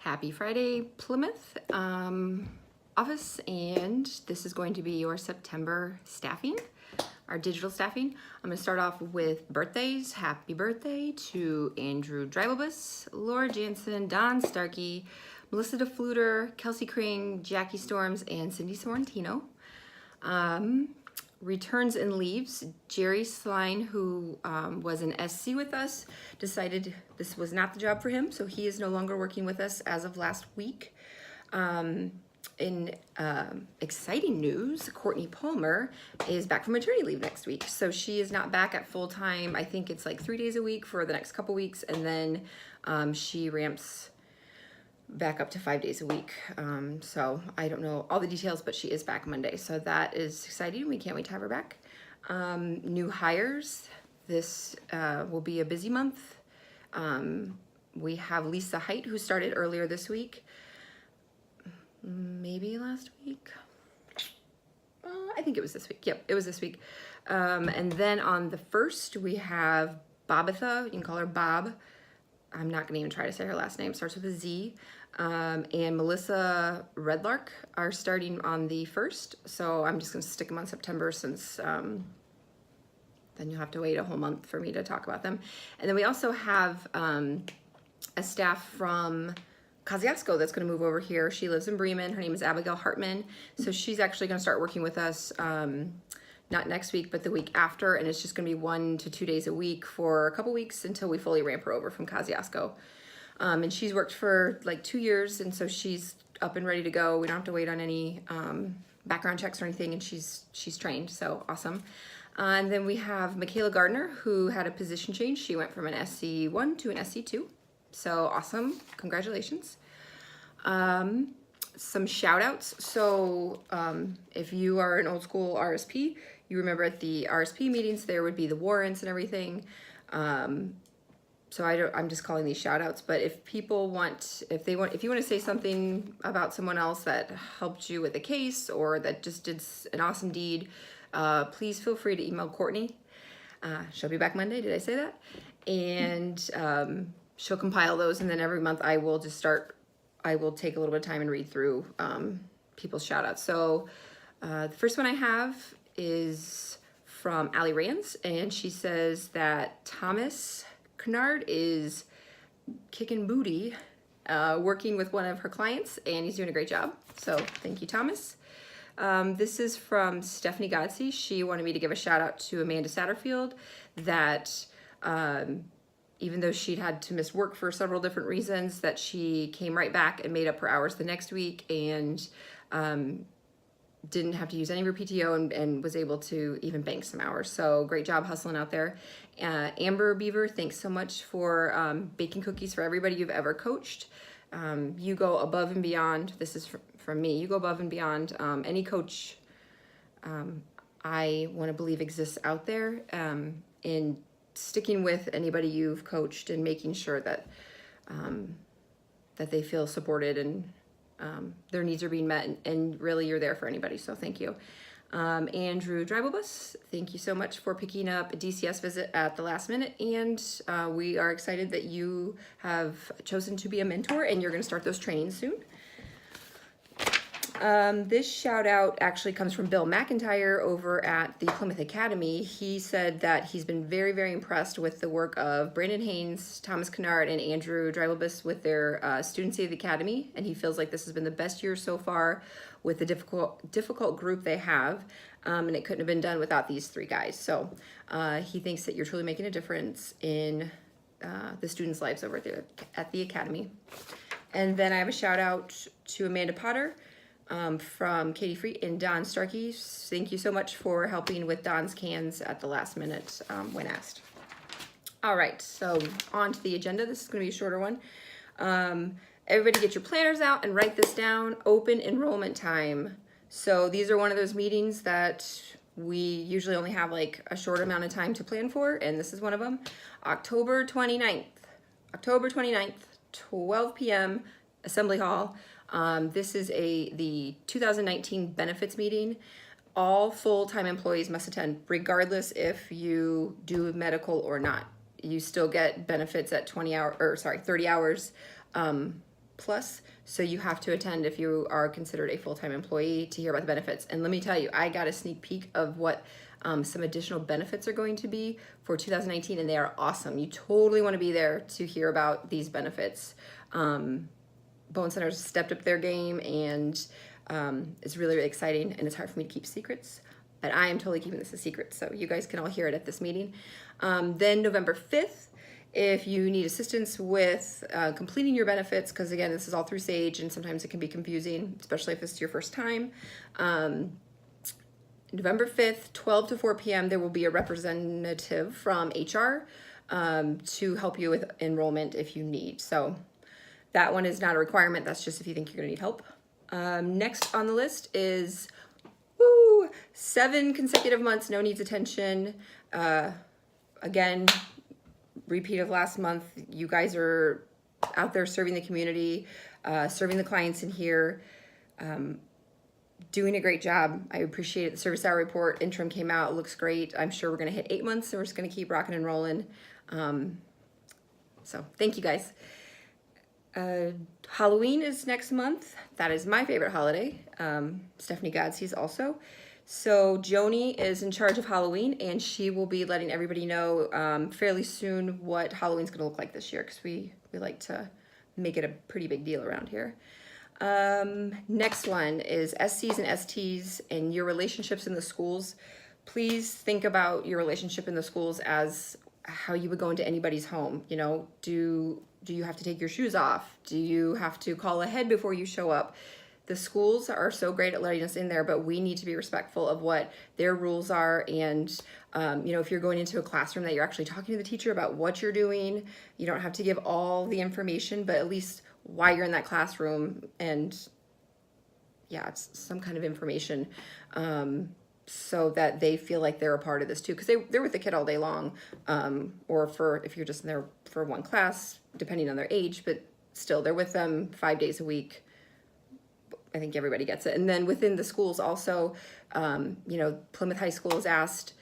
Happy Friday, Plymouth office, and this is going to be your September staffing, our digital staffing. I'm going to start off with birthdays. Happy birthday to Andrew Dreibelbus, Laura Jansen, Don Starkey, Melissa DeFluter, Kelsey Kring, Jackie Storms, and Cindy Sorrentino. Returns and leaves. Jerry Sline, who was an SC with us, decided this was not the job for him, so he is no longer working with us as of last week. In exciting news, Courtney Palmer is back from maternity leave next week, so she is not back at full time. I think it's like 3 days a week for the next couple weeks, and then she ramps back up to 5 days a week. So I don't know all the details, but she is back Monday. So that is exciting. We can't wait to have her back. New hires. This will be a busy month. We have Lisa Height, who started earlier this week. Maybe last week. I think it was this week. Yep, it was this week. And then on the 1st, we have Bobitha. You can call her Bob. I'm not going to even try to say her last name. Starts with a Z. And Melissa Redlark are starting on the 1st. So I'm just going to stick them on September since then you'll have to wait a whole month for me to talk about them. And then we also have a staff from Kosciuszko that's going to move over here. She lives in Bremen. Her name is Abigail Hartman. So she's actually going to start working with us not next week, but the week after. And it's just going to be 1 to 2 days a week for a couple weeks until we fully ramp her over from Kosciuszko. And she's worked for like 2 years, and so she's up and ready to go. We don't have to wait on any background checks or anything, and she's trained, so awesome. And then we have Michaela Gardner, who had a position change. She went from an SC1 to an SC2, so awesome. Congratulations. Some shout outs. So if you are an old school RSP, you remember at the RSP meetings there would be the warrants and everything. So I'm just calling these shout outs, but if people want, if you want to say something about someone else that helped you with a case or that just did an awesome deed, please feel free to email Courtney. She'll be back Monday. Did I say that? And she'll compile those, and then every month I will take a little bit of time and read through people's shout outs. So the first one I have is from Allie Rands, and she says that Thomas Kennard is kicking booty working with one of her clients, and he's doing a great job. So thank you, Thomas. This is from Stephanie Godsey. She wanted me to give a shout out to Amanda Satterfield that even though she'd had to miss work for several different reasons, that she came right back and made up her hours the next week and didn't have to use any of her PTO and was able to even bank some hours. So great job hustling out there. Amber Beaver, thanks so much for baking cookies for everybody you've ever coached. You go above and beyond. This is from me. You go above and beyond. Any coach I want to believe exists out there in sticking with anybody you've coached and making sure that that they feel supported and their needs are being met, and really you're there for anybody, so thank you. Andrew Dreibelbus, thank you so much for picking up a DCS visit at the last minute, and we are excited that you have chosen to be a mentor and you're going to start those trainings soon. This shout out actually comes from Bill McIntyre over at the Plymouth Academy. He said that he's been very, very impressed with the work of Brandon Haynes, Thomas Kennard, and Andrew Dreibelbus with their students at the Academy, and he feels like this has been the best year so far with the difficult group they have, and it couldn't have been done without these 3 guys. So he thinks that you're truly making a difference in the students' lives over at the Academy. And then I have a shout out to Amanda Potter, from Katie Free and Don Starkey. Thank you so much for helping with Don's cans at the last minute when asked. All right, so on to the agenda. This is going to be a shorter one. Everybody get your planners out and write this down. Open enrollment time. So these are one of those meetings that we usually only have like a short amount of time to plan for, and this is one of them. October 29th, 12 p.m., Assembly Hall. This is the 2019 benefits meeting. All full-time employees must attend, regardless if you do medical or not. You still get benefits at 30 hours plus, so you have to attend if you are considered a full-time employee to hear about the benefits. And let me tell you, I got a sneak peek of what some additional benefits are going to be for 2019, and they are awesome. You totally want to be there to hear about these benefits. Bowen Center's stepped up their game, and it's really, really exciting, and it's hard for me to keep secrets, but I am totally keeping this a secret, so you guys can all hear it at this meeting. Then November 5th, if you need assistance with completing your benefits, because again, this is all through Sage, and sometimes it can be confusing, especially if it's your first time. November 5th, 12 to 4 p.m., there will be a representative from HR to help you with enrollment if you need. So that one is not a requirement. That's just if you think you're going to need help. Next on the list is 7 consecutive months, no needs attention. Again, repeat of last month. You guys are out there serving the community, serving the clients in here, doing a great job. I appreciate it. The service hour report interim came out. It looks great. I'm sure we're going to hit 8 months, and we're just going to keep rocking and rolling. So thank you guys. Halloween is next month. That is my favorite holiday. Stephanie Godse's also. So Joni is in charge of Halloween, and she will be letting everybody know fairly soon what Halloween's going to look like this year, because we like to make it a pretty big deal around here. Next one is SCs and STs and your relationships in the schools. Please think about your relationship in the schools as how you would go into anybody's home. You know, do you have to take your shoes off? Do you have to call ahead before you show up? The schools are so great at letting us in there, but we need to be respectful of what their rules are. And, you know, if you're going into a classroom, that you're actually talking to the teacher about what you're doing. You don't have to give all the information, but at least why you're in that classroom, and yeah, it's some kind of information, so that they feel like they're a part of this too, because they're with the kid all day long, or if you're just in there for one class, depending on their age, but still they're with them 5 days a week. I think everybody gets it. And then within the schools also, you know, Plymouth High School has asked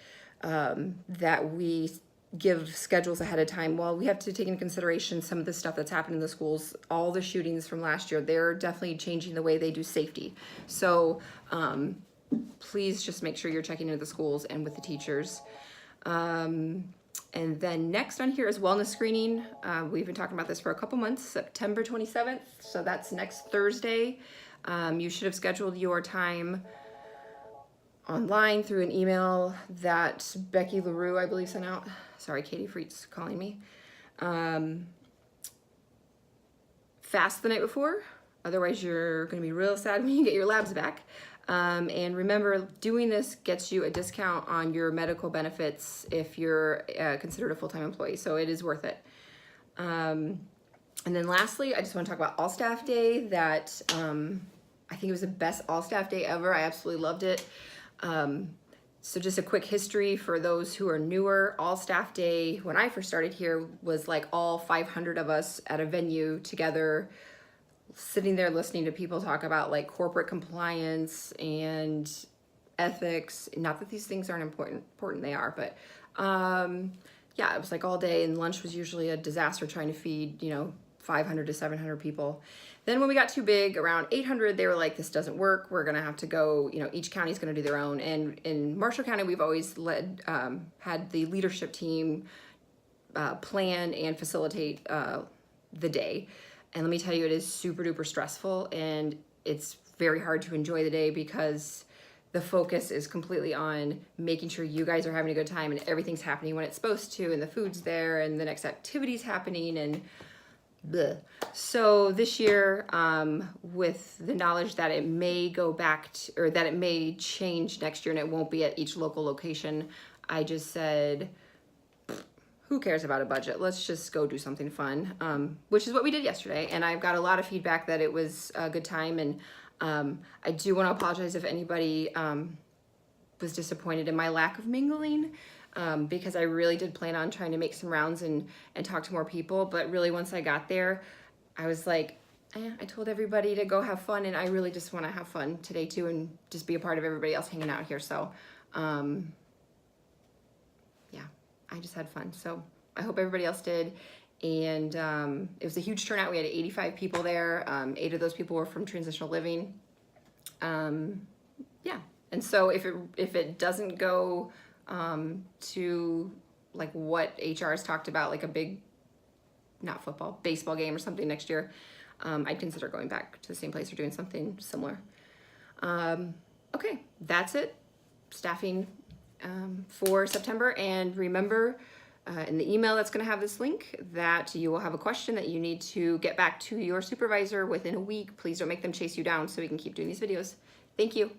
that we give schedules ahead of time. Well, we have to take into consideration some of the stuff that's happened in the schools. All the shootings from last year, they're definitely changing the way they do safety. So please just make sure you're checking into the schools and with the teachers. And then next on here is wellness screening. We've been talking about this for a couple months, September 27th. So that's next Thursday. You should have scheduled your time online through an email that Becky LaRue, I believe, sent out. Sorry, Katie Freet's calling me. Fast the night before. Otherwise, you're going to be real sad when you get your labs back. And remember, doing this gets you a discount on your medical benefits if you're considered a full-time employee. So it is worth it. And then lastly, I just want to talk about All Staff Day. That I think it was the best All Staff Day ever. I absolutely loved it. So just a quick history for those who are newer. All Staff Day, when I first started here, was like all 500 of us at a venue together, sitting there listening to people talk about like corporate compliance and ethics. Not that these things aren't important, they are, but yeah, it was like all day, and lunch was usually a disaster trying to feed, you know, 500 to 700 people. Then when we got too big, around 800, they were like, this doesn't work. We're going to have to go, you know, each county's going to do their own. And in Marshall County, we've always had the leadership team plan and facilitate the day. And let me tell you, it is super duper stressful, and it's very hard to enjoy the day because the focus is completely on making sure you guys are having a good time and everything's happening when it's supposed to, and the food's there and the next activity's happening, and bleh. So this year, with the knowledge that it may go back to, or that it may change next year and it won't be at each local location, I just said, who cares about a budget? Let's just go do something fun, which is what we did yesterday. And I've got a lot of feedback that it was a good time. And I do want to apologize if anybody was disappointed in my lack of mingling, because I really did plan on trying to make some rounds and talk to more people. But really, once I got there, I was like, I told everybody to go have fun, and I really just want to have fun today too, and just be a part of everybody else hanging out here. So yeah, I just had fun. So I hope everybody else did. And it was a huge turnout. We had 85 people there. 8 of those people were from transitional living. Yeah. And so if it doesn't go to like what HR has talked about, like a big, not football, baseball game or something next year, I'd consider going back to the same place or doing something similar. Okay, that's it. Staffing for September. And remember, in the email that's going to have this link, that you will have a question that you need to get back to your supervisor within a week. Please don't make them chase you down so we can keep doing these videos. Thank you.